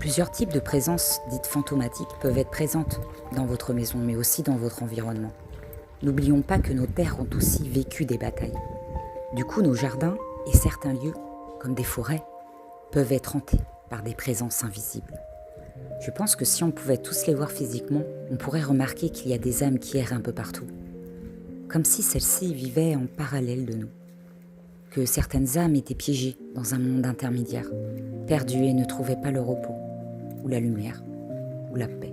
Plusieurs types de présences dites fantomatiques peuvent être présentes dans votre maison, mais aussi dans votre environnement. N'oublions pas que nos terres ont aussi vécu des batailles. Du coup, nos jardins et certains lieux, comme des forêts, peuvent être hantés par des présences invisibles. Je pense que si on pouvait tous les voir physiquement, on pourrait remarquer qu'il y a des âmes qui errent un peu partout. Comme si celles-ci vivaient en parallèle de nous. Que certaines âmes étaient piégées dans un monde intermédiaire, perdues et ne trouvaient pas le repos, ou la lumière, ou la paix.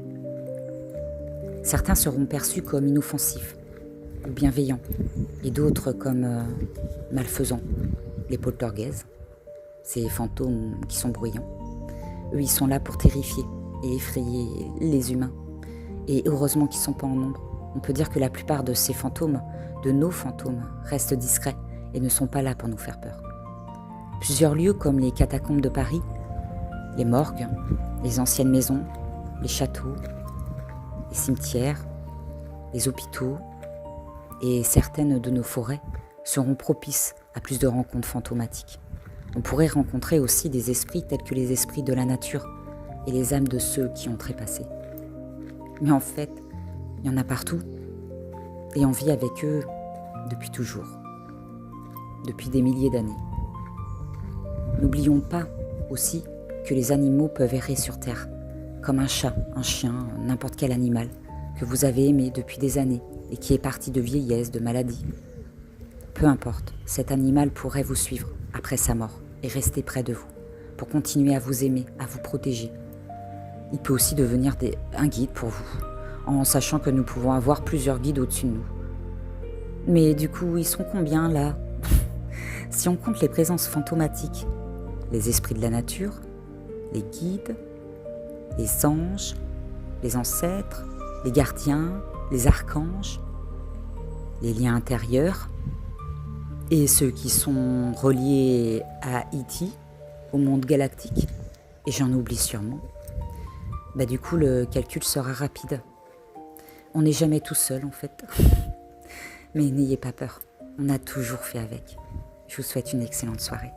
Certains seront perçus comme inoffensifs, ou bienveillants, et d'autres comme malfaisants, les poltergeists, ces fantômes qui sont bruyants. Eux, ils sont là pour terrifier et effrayer les humains. Et heureusement qu'ils ne sont pas en nombre. On peut dire que la plupart de ces fantômes, de nos fantômes, restent discrets et ne sont pas là pour nous faire peur. Plusieurs lieux comme les catacombes de Paris, les morgues, les anciennes maisons, les châteaux, les cimetières, les hôpitaux et certaines de nos forêts seront propices à plus de rencontres fantomatiques. On pourrait rencontrer aussi des esprits tels que les esprits de la nature et les âmes de ceux qui ont trépassé. Mais en fait, il y en a partout et on vit avec eux depuis toujours, depuis des milliers d'années. N'oublions pas aussi que les animaux peuvent errer sur terre, comme un chat, un chien, n'importe quel animal que vous avez aimé depuis des années et qui est parti de vieillesse, de maladie. Peu importe, cet animal pourrait vous suivre après sa mort et rester près de vous pour continuer à vous aimer, à vous protéger. Il peut aussi devenir un guide pour vous, en sachant que nous pouvons avoir plusieurs guides au-dessus de nous. Mais du coup, ils sont combien là? Si on compte les présences fantomatiques, les esprits de la nature, les guides, les anges, les ancêtres, les gardiens, les archanges, les liens intérieurs, et ceux qui sont reliés à E.T., au monde galactique, et j'en oublie sûrement, du coup le calcul sera rapide. On n'est jamais tout seul en fait. Mais n'ayez pas peur, on a toujours fait avec. Je vous souhaite une excellente soirée.